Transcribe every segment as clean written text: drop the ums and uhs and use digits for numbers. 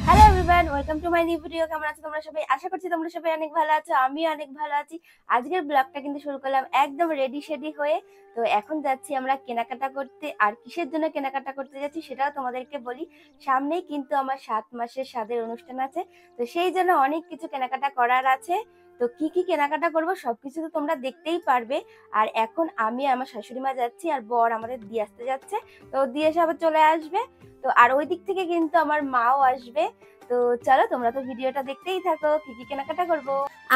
Hello everyone, welcome to my new video. কেমন আছো তোমরা সবাই? আশা করছি তোমরা সবাই অনেক ভালো আছো। আমি অনেক ভালো আছি। আজকের ব্লগটা কিন্তু শুরু করলাম একদম রেডি শেডি হয়ে। তো এখন যাচ্ছি আমরা কেনাকাটা করতে। আর কিসের জন্য কেনাকাটা করতে যাচ্ছি সেটাও তোমাদেরকে বলি। সামনেই কিন্তু আমার 7 মাসের স্বাদের অনুষ্ঠান আছে, তো সেই জন্য অনেক কিছু কেনাকাটা করার আছে। তো কি কি কেনাকাটা করবো সবকিছু তো তোমরা দেখতেই পারবে। আর এখন আমি আর আমার শাশুড়ি মা যাচ্ছি, আর বর আমাদের দিয়ে আসতে যাচ্ছে। তো দিয়ে এসে আবার চলে আসবে। তো আর ওই দিক থেকে কিন্তু আমার মাও আসবে। তো চলো, তোমরা তো ভিডিওটা দেখতেই থাকো কি কি কেনাকাটা করব।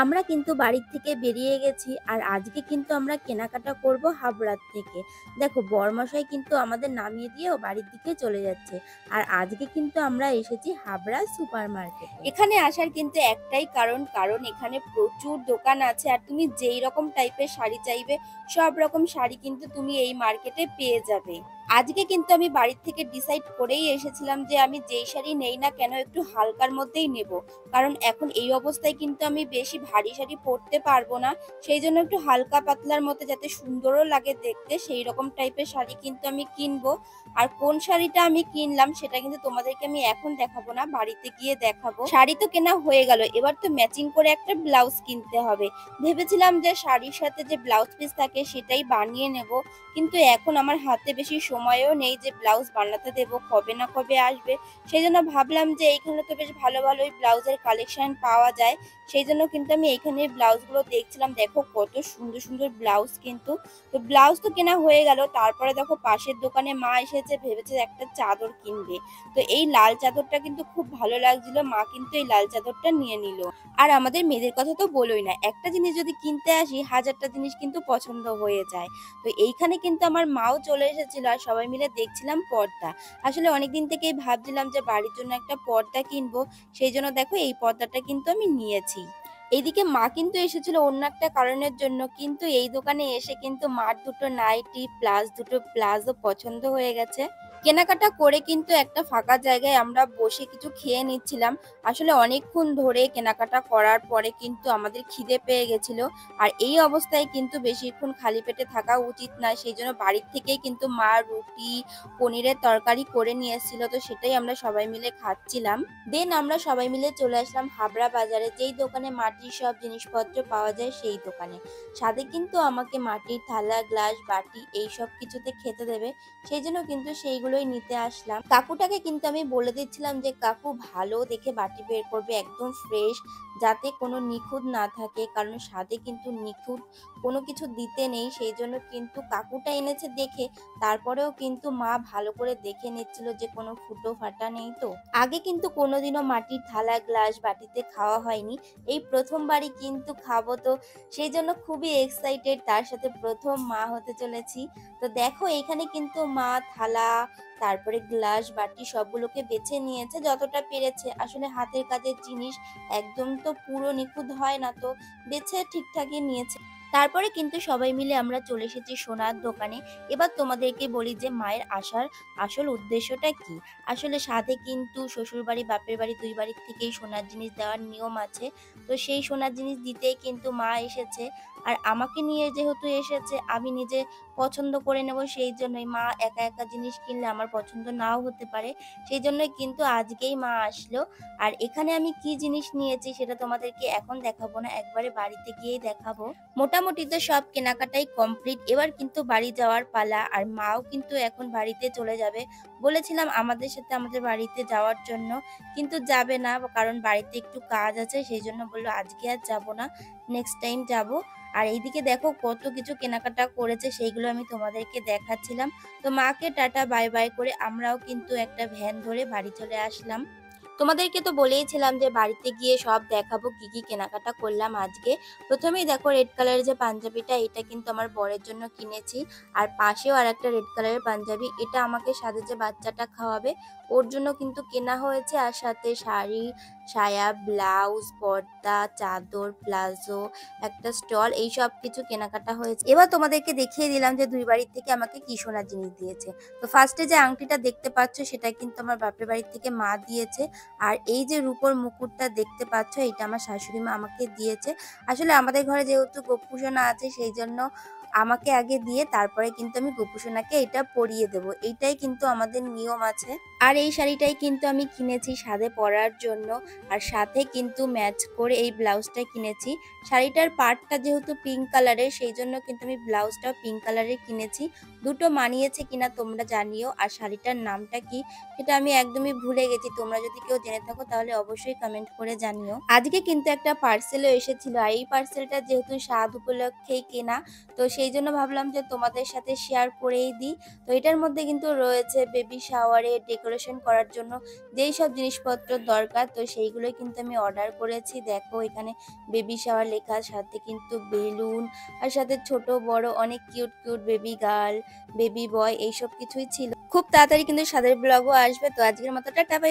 আমরা কিন্তু বাড়ির থেকে বেরিয়ে গেছি, আর আজকে কিন্তু আমরা কেনাকাটা করব হাবড়ার থেকে। দেখো, বরমশাই কিন্তু আমাদের নামিয়ে দিয়েও বাড়ির দিকে চলে যাচ্ছে। আর আজকে কিন্তু আমরা এসেছি হাবড়া সুপার মার্কেট। এখানে আসার কিন্তু একটাই কারণ, কারণ এখানে প্রচুর দোকান আছে। আর তুমি যেই রকম টাইপের শাড়ি চাইবে সব রকম শাড়ি কিন্তু তুমি এই মার্কেটে পেয়ে যাবে। আজকে কিন্তু আমি বাড়ির থেকে ডিসাইড করেই এসেছিলাম যে আমি যেই শাড়ি নেই না কেন একটু হালকার মধ্যেই নেব। কারণ এখন এই অবস্থায় কিন্তু আমি বেশি ভারী শাড়ি পরতে পারবো না। সেই জন্য একটু হালকা পাতলার মধ্যে যাতে সুন্দরও লাগে দেখতে, সেই রকম টাইপের শাড়ি কিন্তু আমি কিনবো। আর কোন শাড়িটা আমি কিনলাম সেটা কিন্তু তোমাদেরকে আমি এখন দেখাবো না, বাড়িতে গিয়ে দেখাবো। শাড়ি তো কেনা হয়ে গেল, এবার তো ম্যাচিং করে একটা ব্লাউজ কিনতে হবে। ভেবেছিলাম যে শাড়ির সাথে যে ব্লাউজ পিস থাকে সেটাই বানিয়ে নেব, কিন্তু এখন আমার হাতে বেশি সময়ও নেই যে ব্লাউজ বানাতে দেবো, কবে না কবে আসবে। সেই জন্য ভাবলাম যে এইখানে তো বেশ ভালো ভালোই ব্লাউজের কালেকশন পাওয়া যায়। সেই জন্য কিন্তু আমি এইখানে ব্লাউজগুলো দেখছিলাম। দেখো কত সুন্দর সুন্দর ব্লাউজ কিন্তু। তো ব্লাউজ তো কেনা হয়ে গেল, তারপরে দেখো পাশের দোকানে মা এসেছে, ভেবেছে একটা চাদর কিনবে। তো এই লাল চাদরটা কিন্তু খুব ভালো লাগছিল, মা কিন্তু এই লাল চাদরটা নিয়ে নিল। আর আমাদের মেয়েদের কথা তো বলোই না, একটা জিনিস যদি কিনতে আসি হাজারটা জিনিস কিন্তু পছন্দ হয়ে যায়। তো এইখানে কিন্তু আমার মাও চলে এসেছিল, আর সবাই মিলে দেখছিলাম পর্দা। আসলে অনেকদিন থেকেই ভাবছিলাম যে বাড়ির জন্য একটা পর্দা কিনবো, সেই জন্য দেখো এই পর্দাটা কিন্তু আমি নিয়েছি। এইদিকে মা কিন্তু এসেছিল অন্য একটা কারণের জন্য, কিন্তু এই দোকানে এসে কিন্তু মার দুটো নাইটি প্লাস দুটো প্লাজো পছন্দ হয়ে গেছে। কেনাকাটা করে কিন্তু একটা ফাঁকা জায়গায় আমরা বসে কিছু খেয়ে নিচ্ছিলাম। আসলে অনেকক্ষণ ধরে কেনাকাটা করার পরে কিন্তু আমাদের খিদে পেয়ে গেছিল। আর এই অবস্থায় কিন্তু বেশিক্ষণ খালি পেটে থাকা উচিত না, সেই জন্য বাড়ির থেকেই কিন্তু মা রুটি পনিরের তরকারি করে নিয়ে এসেছিল, তো সেটাই আমরা সবাই মিলে খাচ্ছিলাম। দেন আমরা সবাই মিলে চলে আসলাম হাবড়া বাজারে, যেই দোকানে মাটির সব জিনিসপত্র পাওয়া যায় সেই দোকানে। সাথে কিন্তু আমাকে মাটির থালা গ্লাস বাটি এই সব কিছুতে খেতে দেবে, সেই জন্য কিন্তু সেইগুলোই নিতে আসলাম। কাকুটাকে কিন্তু আমি বলে দিচ্ছিলাম যে কাকু ভালো দেখে বাটি বের করবে, একদম ফ্রেশ, যাতে কোনো নিখুঁত না থাকে, কারণ স্বাদে কিন্তু নিখুঁত কোনো কিছু দিতে নেই। সেই জন্য কিন্তু কাকুটা এনেছে দেখে, তারপরেও কিন্তু মা ভালো করে দেখে নিচ্ছিল যে কোনো ফুটো ফাটা নেই। তো আগে কিন্তু কোনোদিনও মাটির থালা গ্লাস বাটিতে খাওয়া হয়নি, এই প্রথমবারই কিন্তু খাবো। তো সেই জন্য খুবই এক্সাইটেড, তার সাথে প্রথম মা হতে চলেছি। তো দেখো এখানে কিন্তু মা থালা তারপরে গ্লাস বাটি সবগুলোকে বেছে নিয়েছে যতটা পেরেছে। আসলে হাতের কাজের জিনিস একদম তো পুরো নিখুঁত হয় না, তো বেছে ঠিকঠাকই নিয়েছে। তারপরে কিন্তু সবাই মিলে আমরা চলে এসেছি সোনার দোকানে। এবার তোমাদেরকে বলি যে মায়ের আসার আসল উদ্দেশ্যটা কি। আসলে সাথে কিন্তু শ্বশুর বাড়ি বাপের বাড়ি দুই বাড়ির থেকেই সোনার জিনিস দেওয়ার নিয়ম আছে। তো সেই সোনার জিনিস দিতেই কিন্তু মা এসেছে। আর আমাকে নিয়ে যেহেতু এসেছে, আমি নিজে পছন্দ করে নেব, সেই জন্যই মা একা একা জিনিস কিনলে আমার পছন্দ নাও হতে পারে। সেই জন্যই কিন্তু আজকেই মা আসলো। আর এখানে আমি কি জিনিস নিয়েছি সেটা তোমাদেরকে এখন দেখাবো না, একবারে বাড়িতে গিয়েই দেখাবো। মোটামুটি তো সব কেনাকাটাই কমপ্লিট, এবার কিন্তু বাড়ি যাওয়ার পালা। আর মাও কিন্তু এখন বাড়িতে চলে যাবে। বলেছিলাম আমাদের সাথে আমাদের বাড়িতে যাওয়ার জন্য, কিন্তু যাবে না, কারণ বাড়িতে একটু কাজ আছে, সেই জন্য বললো আজকে আর যাবো না, নেক্সট টাইম যাবো। আর এইদিকে দেখো কত কিছু কেনাকাটা করেছে, সেইগুলো আমি তোমাদেরকে দেখাচ্ছিলাম। তো মাকে টাটা বাই বাই করে আমরাও কিন্তু একটা ভ্যান ধরে বাড়ি চলে আসলাম। তোমাদেরকে তো বলেইছিলাম যে বাড়িতে গিয়ে সব দেখাবো কি কি কেনাকাটা করলাম আজকে। প্রথমেই দেখো রেড কালারের যে পাঞ্জাবিটা, এটা কিন্তু আমার বরের জন্য কিনেছি। আর পাশেও আর একটা রেড কালারের পাঞ্জাবি, এটা আমাকে সাথে যে বাচ্চাটা খাওয়াবে ওর জন্য কিন্তু কেনা হয়েছে। আর সাথে শাড়ি, সায়া, ব্লাউজ, পর্দা, চাদর, প্লাজো, একটা স্টল, এই সব কিছু কেনাকাটা হয়েছে। এবার তোমাদেরকে দেখিয়ে দিলাম যে দুই বাড়ির থেকে আমাকে কি সোনার জিনিস দিয়েছে। তো ফার্স্টে যে আংটিটা দেখতে পাচ্ছ সেটা কিন্তু আমার বাপের বাড়ির থেকে মা দিয়েছে। আর এই যে রূপোর মুকুটটা দেখতে পাচ্ছ, এটা আমার শাশুড়ি মা আমাকে দিয়েছে। আসলে আমাদের ঘরে যেহেতু গোপুসোনা আছে, সেই জন্য আমাকে আগে দিয়ে তারপরে কিন্তু আমি গোপুসোনাকে এটা পরিয়ে দেব। এইটাই কিন্তু আমাদের নিয়ম আছে। আর এই শাড়িটাই কিন্তু আমি কিনেছি সাধে পরার জন্য। আর সাথে কিন্তু ম্যাচ করে এই ব্লাউজটা কিনেছি। শাড়িটার পাড়টা যেহেতু পিঙ্ক কালারের, সেই জন্য কিন্তু আমি ব্লাউজটাও পিঙ্ক কালারের কিনেছি। দুটো মানিয়েছে কিনা তোমরা জানিও। আর শাড়িটার নামটা কি সেটা আমি একদমই ভুলে গেছি। তোমরা যদি কেউ জেনে থাকো তাহলে অবশ্যই কমেন্ট করে জানিও। আজকে কিন্তু একটা পার্সেলও এসেছিল। আর এই পার্সেলটা যেহেতু স্বাদ উপলক্ষেই কেনা, তো সেই জন্য ভাবলাম যে তোমাদের সাথে শেয়ার করেই দিই। তো এটার মধ্যে কিন্তু রয়েছে বেবি শাওয়ারে ডেকোরেশন করার জন্য যেই সব জিনিসপত্র দরকার, তো সেইগুলোই কিন্তু আমি অর্ডার করেছি। দেখো এখানে বেবি শাওয়ার লেখা, সাথে কিন্তু বেলুন, আর সাথে ছোট বড় অনেক cute cute baby girl, baby বয় এইসব কিছুই ছিল। খুব তাড়াতাড়ি কিন্তু স্বাদের ব্লগও আসবে। তো আজকের মতো টাটা, বাই।